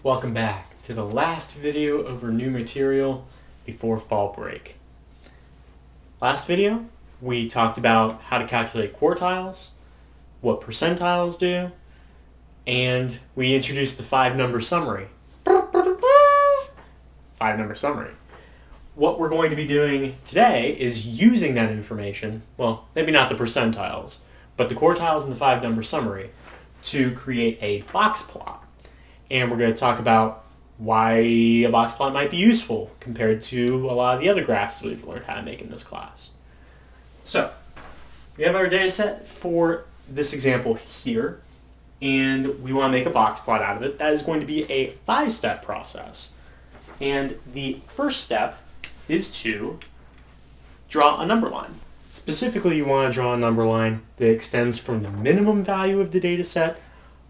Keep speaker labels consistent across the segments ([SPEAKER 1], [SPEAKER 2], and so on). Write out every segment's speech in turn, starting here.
[SPEAKER 1] Welcome back to the last video over new material before fall break. Last video, we talked about how to calculate quartiles, what percentiles do, and we introduced the 5-number summary. 5-number summary. What we're going to be doing today is using that information, well, maybe not the percentiles, but the quartiles and the 5-number summary to create a box plot. And we're going to talk about why a box plot might be useful compared to a lot of the other graphs that we've learned how to make in this class. So, we have our data set for this example here, and we want to make a box plot out of it. That is going to be a 5-step process. And the first step is to draw a number line. Specifically, you want to draw a number line that extends from the minimum value of the data set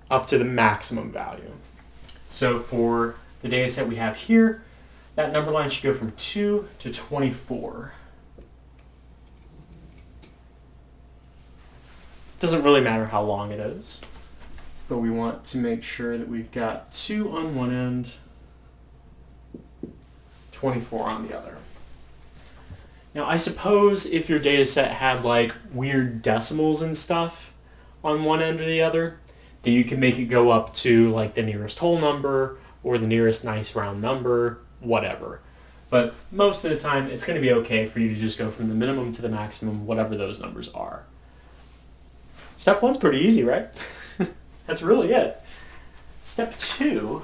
[SPEAKER 1] up to the maximum value. So for the data set we have here, that number line should go from 2 to 24. Doesn't really matter how long it is, but we want to make sure that we've got 2 on one end, 24 on the other. Now I suppose if your data set had like weird decimals and stuff on one end or the other, that you can make it go up to like the nearest whole number or the nearest nice round number, whatever. But most of the time, it's going to be okay for you to just go from the minimum to the maximum, whatever those numbers are. Step 1's pretty easy, right? That's really it. Step 2,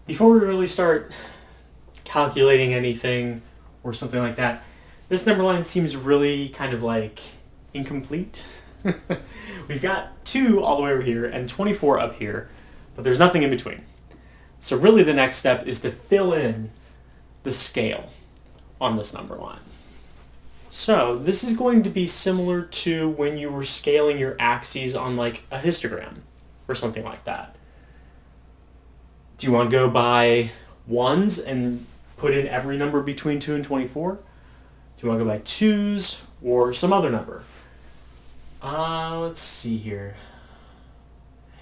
[SPEAKER 1] before we really start calculating anything or something like that, this number line seems really kind of like incomplete. We've got 2 all the way over here and 24 up here, but there's nothing in between. So really the next step is to fill in the scale on this number line. So this is going to be similar to when you were scaling your axes on like a histogram or something like that. Do you want to go by ones and put in every number between 2 and 24? Do you want to go by 2s or some other number? Let's see here.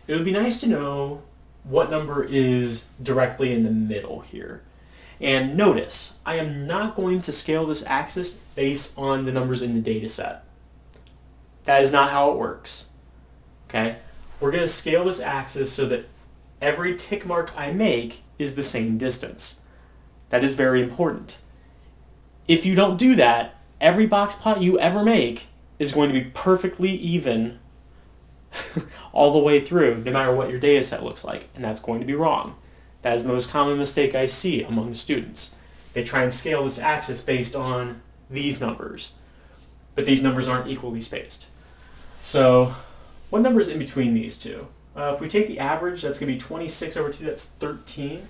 [SPEAKER 1] It would be nice to know what number is directly in the middle here. And notice, I am not going to scale this axis based on the numbers in the data set. That is not how it works. Okay? We're going to scale this axis so that every tick mark I make is the same distance. That is very important. If you don't do that, every box plot you ever make is going to be perfectly even all the way through, no matter what your data set looks like, and that's going to be wrong. That is the most common mistake I see among students. They try and scale this axis based on these numbers, but these numbers aren't equally spaced. So, what number is in between these two? If we take the average, that's going to be 26 over 2, that's 13.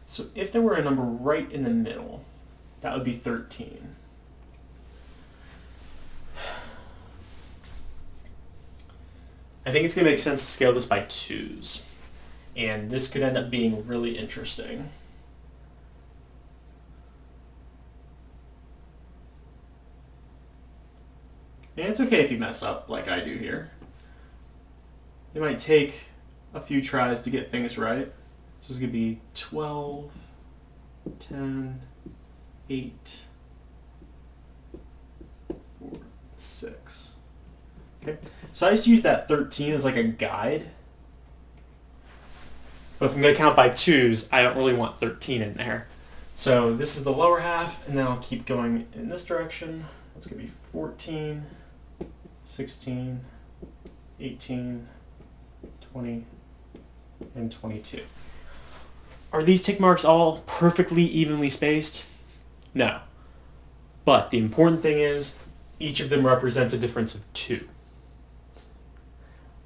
[SPEAKER 1] So if there were a number right in the middle, that would be 13. I think it's going to make sense to scale this by 2s. And this could end up being really interesting. And it's okay if you mess up like I do here. It might take a few tries to get things right. This is going to be 12, 10, 8, 4, 6. Okay, so I just use that 13 as like a guide. But if I'm going to count by 2s, I don't really want 13 in there. So this is the lower half, and then I'll keep going in this direction. That's going to be 14, 16, 18, 20, and 22. Are these tick marks all perfectly evenly spaced? No. But the important thing is, each of them represents a difference of 2.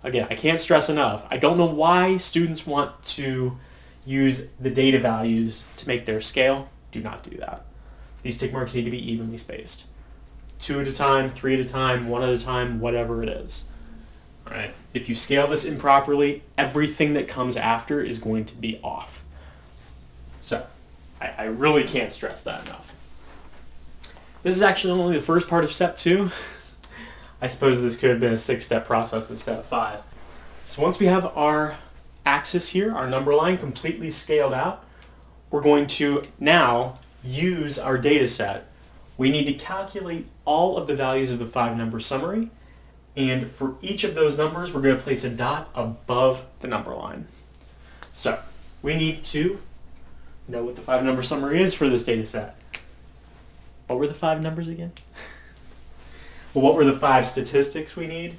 [SPEAKER 1] Again, I can't stress enough, I don't know why students want to use the data values to make their scale. Do not do that. These tick marks need to be evenly spaced. 2 at a time, 3 at a time, 1 at a time, whatever it is. All right. If you scale this improperly, everything that comes after is going to be off. So, I really can't stress that enough. This is actually only the first part of step 2. I suppose this could have been a 6-step process in step 5. So once we have our axis here, our number line completely scaled out, we're going to now use our data set. We need to calculate all of the values of the 5-number summary, and for each of those numbers, we're going to place a dot above the number line. So we need to know what the 5-number summary is for this data set. What were the 5 numbers again? Well, what were the 5 statistics we need?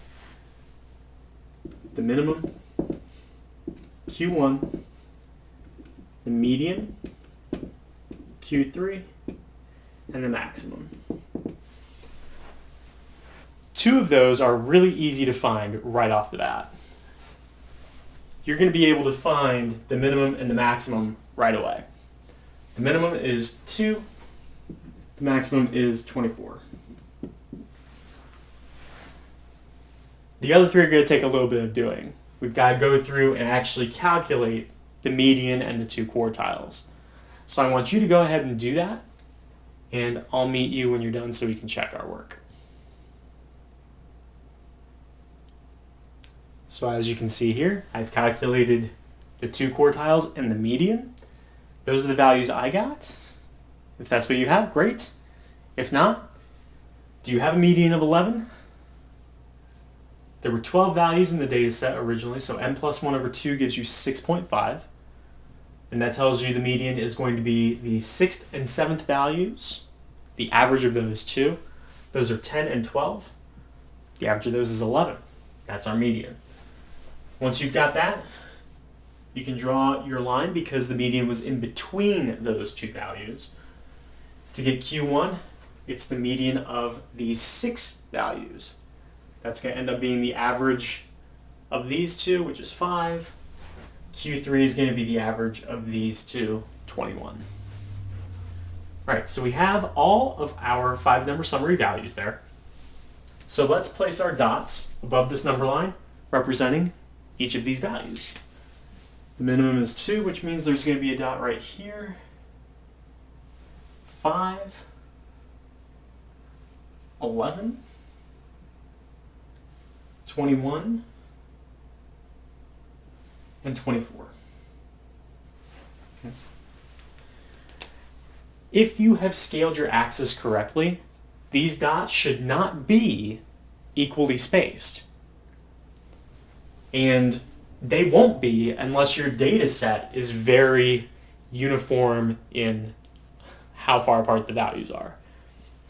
[SPEAKER 1] The minimum, Q1, the median, Q3, and the maximum. 2 of those are really easy to find right off the bat. You're going to be able to find the minimum and the maximum right away. The minimum is 2, the maximum is 24. The other 3 are going to take a little bit of doing. We've got to go through and actually calculate the median and the 2 quartiles. So I want you to go ahead and do that, and I'll meet you when you're done so we can check our work. So as you can see here, I've calculated the 2 quartiles and the median. Those are the values I got. If that's what you have, great. If not, do you have a median of 11? There were 12 values in the data set originally, so n plus 1 over 2 gives you 6.5. And that tells you the median is going to be the 6th and 7th values. The average of those 2. Those are 10 and 12. The average of those is 11. That's our median. Once you've got that, you can draw your line because the median was in between those 2 values. To get Q1, it's the median of these 6 values. That's going to end up being the average of these 2, which is 5. Q3 is going to be the average of these 2, 21. All right, so we have all of our 5-number summary values there. So let's place our dots above this number line representing each of these values. The minimum is 2, which means there's going to be a dot right here. 5, 11, 21, and 24. Okay. If you have scaled your axis correctly, these dots should not be equally spaced. And they won't be unless your data set is very uniform in how far apart the values are,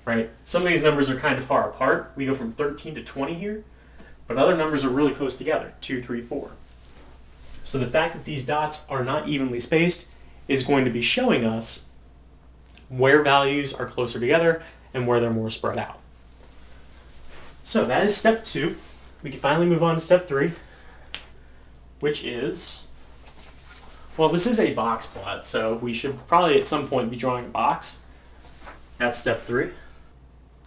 [SPEAKER 1] right? Some of these numbers are kind of far apart. We go from 13 to 20 here, but other numbers are really close together, 2, 3, 4. So the fact that these dots are not evenly spaced is going to be showing us where values are closer together and where they're more spread out. So that is step 2. We can finally move on to step 3, which is, well, this is a box plot, so we should probably at some point be drawing a box. That's step 3.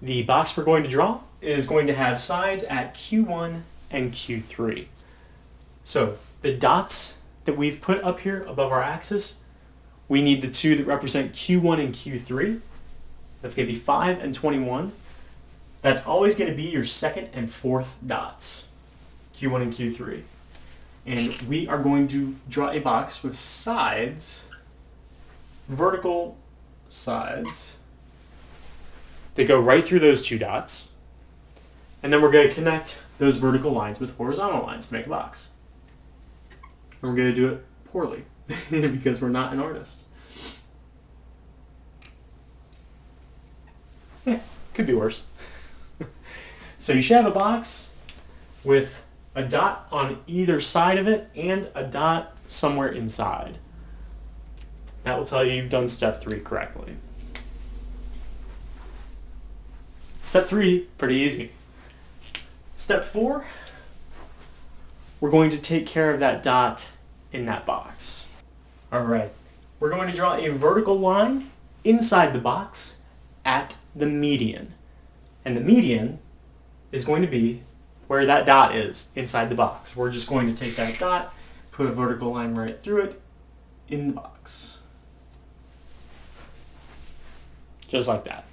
[SPEAKER 1] The box we're going to draw is going to have sides at Q1 and Q3. So the dots that we've put up here above our axis, we need the 2 that represent Q1 and Q3. That's going to be 5 and 21. That's always going to be your 2nd and 4th dots, Q1 and Q3. And we are going to draw a box with sides, vertical sides, that go right through those 2 dots. And then we're going to connect those vertical lines with horizontal lines to make a box. And we're going to do it poorly because we're not an artist. Yeah, could be worse. So you should have a box with a dot on either side of it and a dot somewhere inside. That will tell you you've done step 3 correctly. Step 3, pretty easy. Step 4, we're going to take care of that dot in that box. All right, we're going to draw a vertical line inside the box at the median. And the median is going to be where that dot is inside the box. We're just going to take that dot, put a vertical line right through it in the box. Just like that.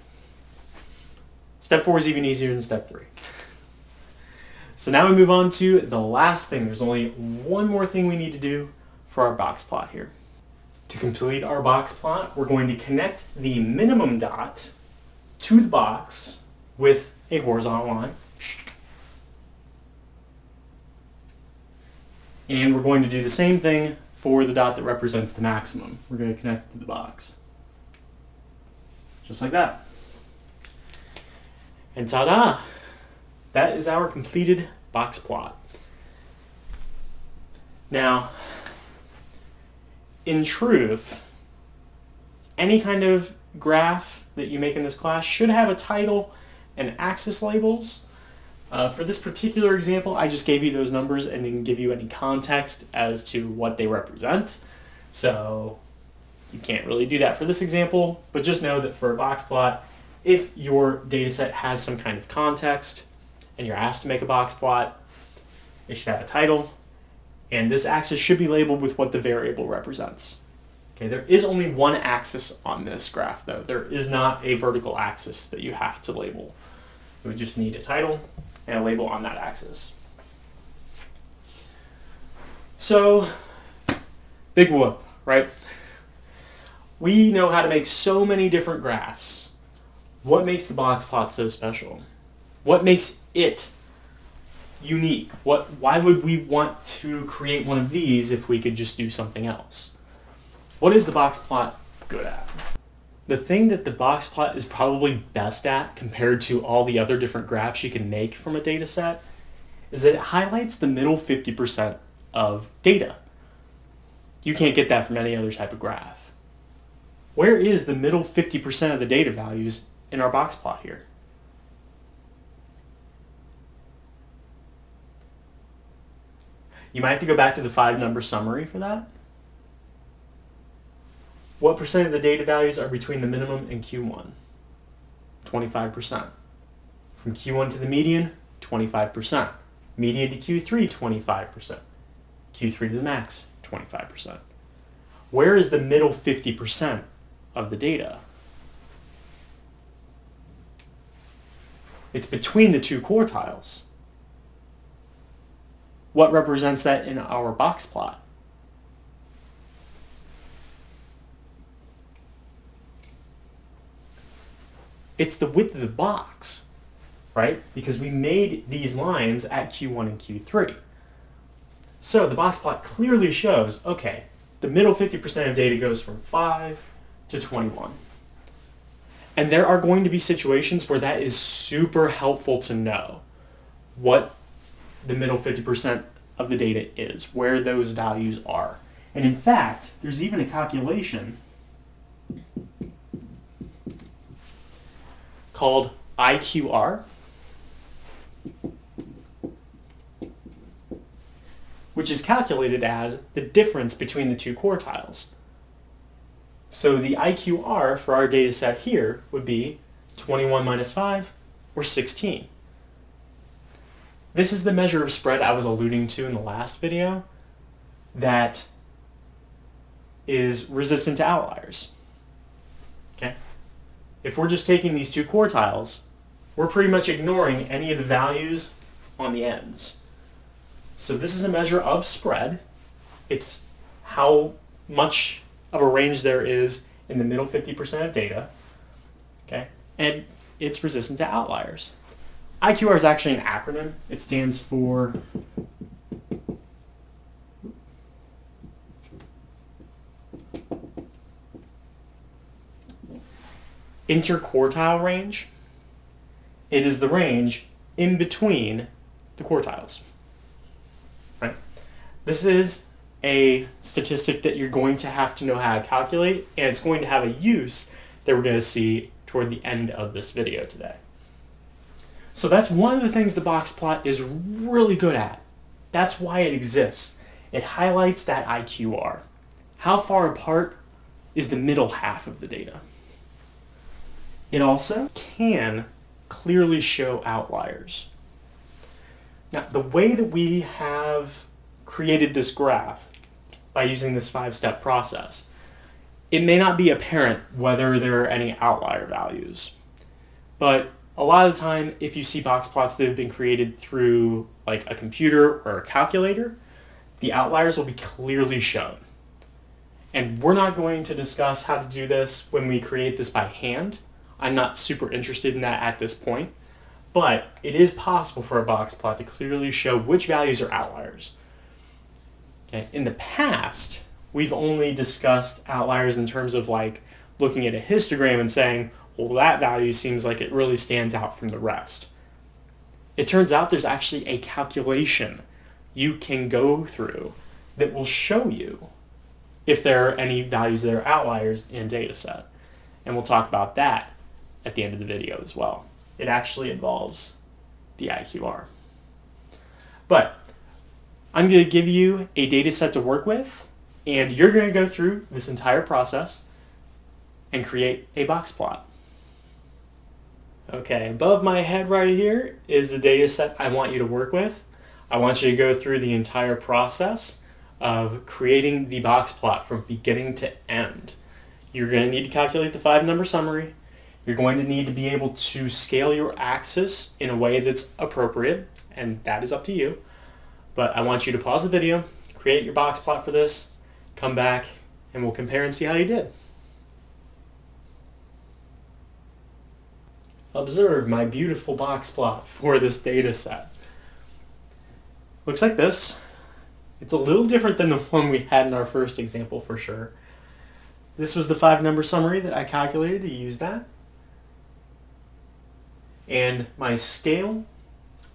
[SPEAKER 1] Step 4 is even easier than step 3. So now we move on to the last thing. There's only one more thing we need to do for our box plot here. To complete our box plot, we're going to connect the minimum dot to the box with a horizontal line. And we're going to do the same thing for the dot that represents the maximum. We're going to connect it to the box. Just like that. And ta-da! That is our completed box plot. Now, in truth, any kind of graph that you make in this class should have a title and axis labels. For this particular example, I just gave you those numbers and didn't give you any context as to what they represent. So you can't really do that for this example, but just know that for a box plot, if your data set has some kind of context and you're asked to make a box plot, it should have a title, and this axis should be labeled with what the variable represents. Okay, there is only one axis on this graph though. There is not a vertical axis that you have to label. You would just need a title and a label on that axis. So, big whoop, right? We know how to make so many different graphs. What makes the box plot so special? What makes it unique? Why would we want to create one of these if we could just do something else? What is the box plot good at? The thing that the box plot is probably best at compared to all the other different graphs you can make from a data set is that it highlights the middle 50% of data. You can't get that from any other type of graph. Where is the middle 50% of the data values in our box plot here? You might have to go back to the 5-number summary for that. What percent of the data values are between the minimum and Q1? 25%. From Q1 to the median, 25%. Median to Q3, 25%. Q3 to the max, 25%. Where is the middle 50% of the data? It's between the two quartiles. What represents that in our box plot? It's the width of the box, right? Because we made these lines at Q1 and Q3. So the box plot clearly shows, okay, the middle 50% of data goes from 5 to 21. And there are going to be situations where that is super helpful to know what the middle 50% of the data is, where those values are. And in fact, there's even a calculation called IQR, which is calculated as the difference between the two quartiles. So the IQR for our data set here would be 21 minus 5, or 16. This is the measure of spread I was alluding to in the last video that is resistant to outliers. Okay? If we're just taking these two quartiles, we're pretty much ignoring any of the values on the ends. So this is a measure of spread. It's how much of a range there is in the middle 50% of data. Okay? And it's resistant to outliers. IQR is actually an acronym. It stands for Interquartile Range. It is the range in between the quartiles. Right? This is a statistic that you're going to have to know how to calculate, and it's going to have a use that we're going to see toward the end of this video today. So that's one of the things the box plot is really good at. That's why it exists. It highlights that IQR. How far apart is the middle half of the data? It also can clearly show outliers. Now, the way that we have created this graph by using this 5-step process, it may not be apparent whether there are any outlier values. But A lot of the time, if you see box plots that have been created through like a computer or a calculator, the outliers will be clearly shown. And we're not going to discuss how to do this when we create this by hand. I'm not super interested in that at this point, but it is possible for a box plot to clearly show which values are outliers. Okay. In the past, we've only discussed outliers in terms of like looking at a histogram and saying, well, that value seems like it really stands out from the rest. It turns out there's actually a calculation you can go through that will show you if there are any values that are outliers in a data set. And we'll talk about that at the end of the video as well. It actually involves the IQR. But I'm going to give you a data set to work with, and you're going to go through this entire process and create a box plot. Okay, above my head right here is the data set I want you to work with. I want you to go through the entire process of creating the box plot from beginning to end. You're going to need to calculate the 5-number summary. You're going to need to be able to scale your axis in a way that's appropriate, and that is up to you. But I want you to pause the video, create your box plot for this, come back, and we'll compare and see how you did. Observe my beautiful box plot for this data set. Looks like this. It's a little different than the one we had in our first example for sure. This was the 5-number summary that I calculated to use that. And my scale,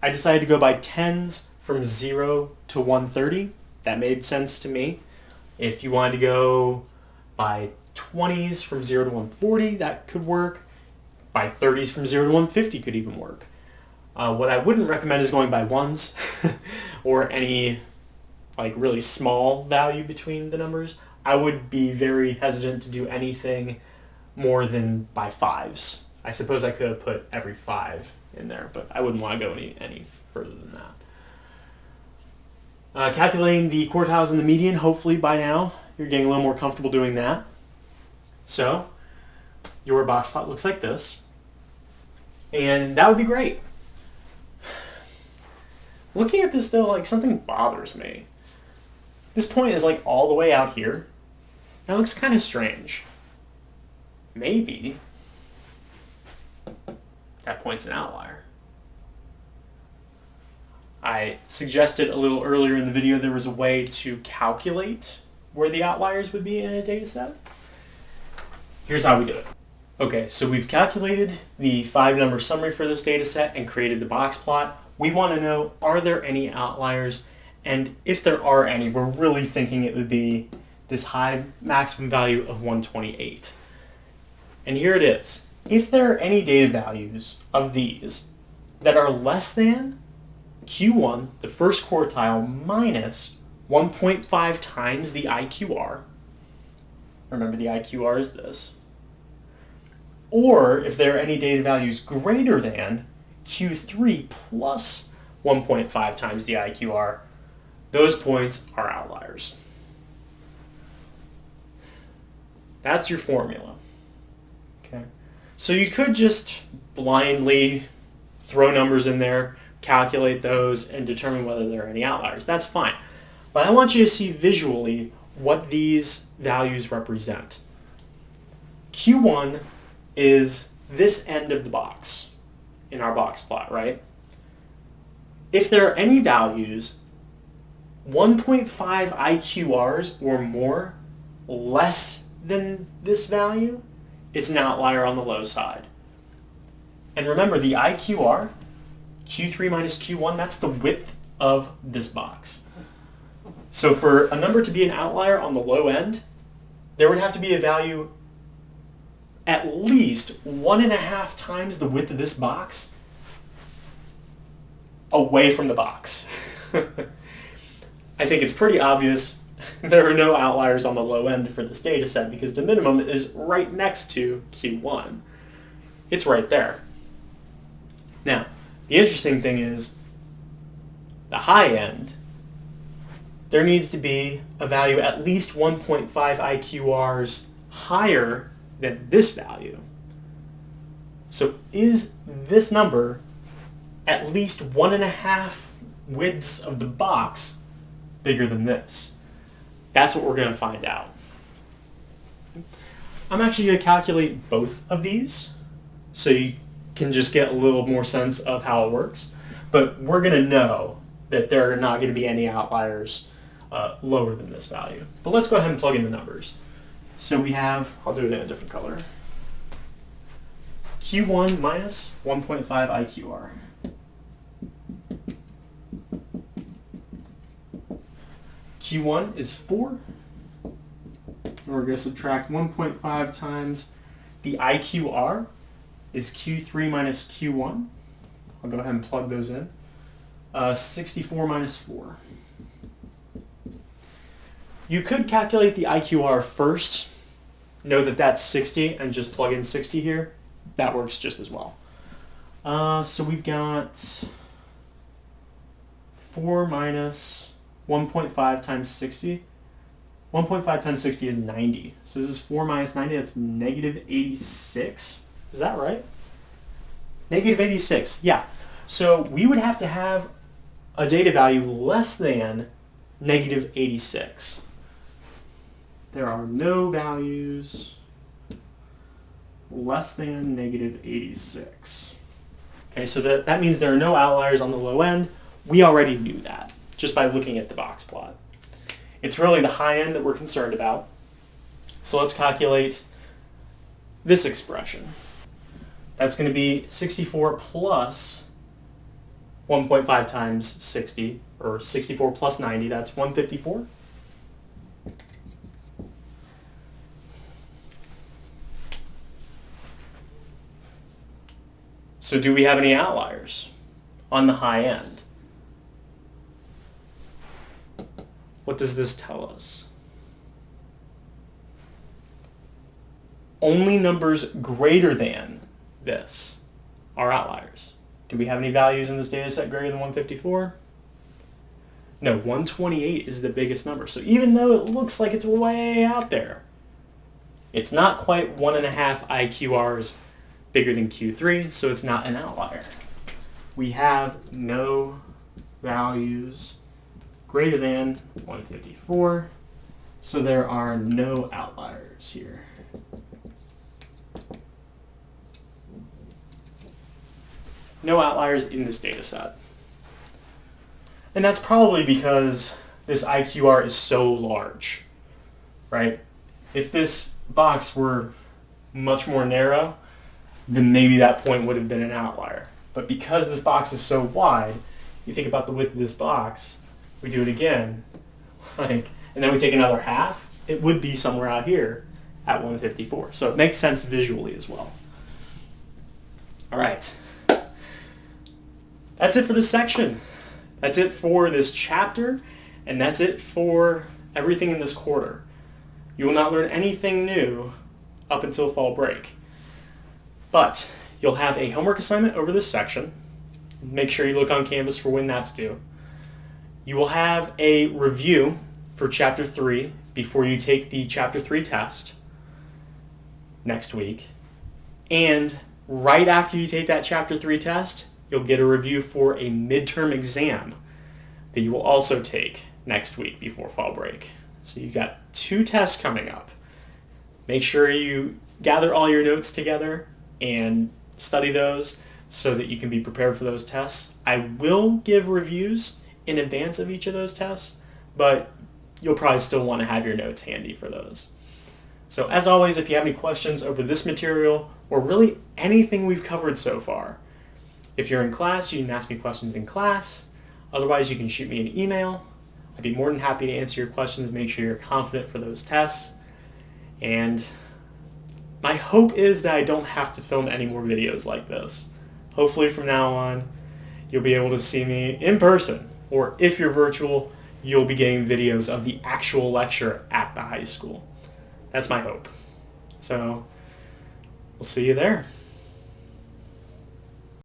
[SPEAKER 1] I decided to go by tens from 0 to 130. That made sense to me. If you wanted to go by 20s from 0 to 140, that could work. By 30s from 0 to 150 could even work. What I wouldn't recommend is going by ones or any like really small value between the numbers. I would be very hesitant to do anything more than by 5s. I suppose I could have put every 5 in there, but I wouldn't want to go any further than that. Calculating the quartiles and the median, hopefully by now you're getting a little more comfortable doing that. So your box plot looks like this, and that would be great. Looking at this though, like something bothers me. This point is like all the way out here. That looks kind of strange. Maybe that point's an outlier. I suggested a little earlier in the video there was a way to calculate where the outliers would be in a data set. Here's how we do it. Okay, so we've calculated the 5-number summary for this data set and created the box plot. We want to know, are there any outliers? And if there are any, we're really thinking it would be this high maximum value of 128. And here it is. If there are any data values of these that are less than Q1, the first quartile, minus 1.5 times the IQR, remember the IQR is this, or if there are any data values greater than Q3 plus 1.5 times the IQR, those points are outliers. That's your formula. Okay. So you could just blindly throw numbers in there, calculate those, and determine whether there are any outliers. That's fine. But I want you to see visually what these values represent. Q1 is this end of the box in our box plot, right? If there are any values 1.5 IQRs or more less than this value, it's an outlier on the low side. And remember, the IQR, Q3 minus Q1, that's the width of this box. So for a number to be an outlier on the low end, there would have to be a value at least 1.5 times the width of this box away from the box. I think it's pretty obvious there are no outliers on the low end for this data set because the minimum is right next to Q1. It's right there. Now, the interesting thing is the high end, there needs to be a value at least 1.5 IQRs higher than this value So is this number at least 1.5 widths of the box bigger than this? That's what we're going to find out. I'm actually going to calculate both of these so you can just get a little more sense of how it works. But we're going to know that there are not going to be any outliers lower than this value. But let's go ahead and plug in the numbers. So we have, I'll do it in a different color, Q1 minus 1.5 IQR. Q1 is 4. And we're going to subtract 1.5 times the IQR is Q3 minus Q1. I'll go ahead and plug those in. 64 minus 4. You could calculate the IQR first, know that that's 60, and just plug in 60 here. That works just as well. So we've got 4 minus 1.5 times 60. 1.5 times 60 is 90. So this is 4 minus 90, that's negative 86. Is that right? Negative 86, yeah. So we would have to have a data value less than negative 86. There are no values less than negative 86. Okay, so that means there are no outliers on the low end. We already knew that just by looking at the box plot. It's really the high end that we're concerned about. So let's calculate this expression. That's going to be 64 plus 1.5 times 60, or 64 plus 90, that's 154. So do we have any outliers on the high end? What does this tell us? Only numbers greater than this are outliers. Do we have any values in this data set greater than 154? No, 128 is the biggest number. So even though it looks like it's way out there, it's not quite 1.5 IQRs bigger than Q3, so it's not an outlier. We have no values greater than 154, so there are no outliers here. No outliers in this data set. And that's probably because this IQR is so large, right? If this box were much more narrow, then maybe that point would have been an outlier. But because this box is so wide, you think about the width of this box, we do it again, and then we take another half, it would be somewhere out here at 154. So it makes sense visually as well. All right. That's it for this section. That's it for this chapter, and that's it for everything in this quarter. You will not learn anything new up until fall break. But you'll have a homework assignment over this section. Make sure you look on Canvas for when that's due. You will have a review for Chapter 3 before you take the Chapter 3 test next week. And right after you take that Chapter 3 test, you'll get a review for a midterm exam that you will also take next week before fall break. So you've got 2 tests coming up. Make sure you gather all your notes together and study those so that you can be prepared for those tests. I will give reviews in advance of each of those tests, but you'll probably still want to have your notes handy for those. So as always, if you have any questions over this material or really anything we've covered so far, if you're in class, you can ask me questions in class. Otherwise, you can shoot me an email. I'd be more than happy to answer your questions, make sure you're confident for those tests. And my hope is that I don't have to film any more videos like this. Hopefully from now on, you'll be able to see me in person, or if you're virtual, you'll be getting videos of the actual lecture at the high school. That's my hope. So, we'll see you there.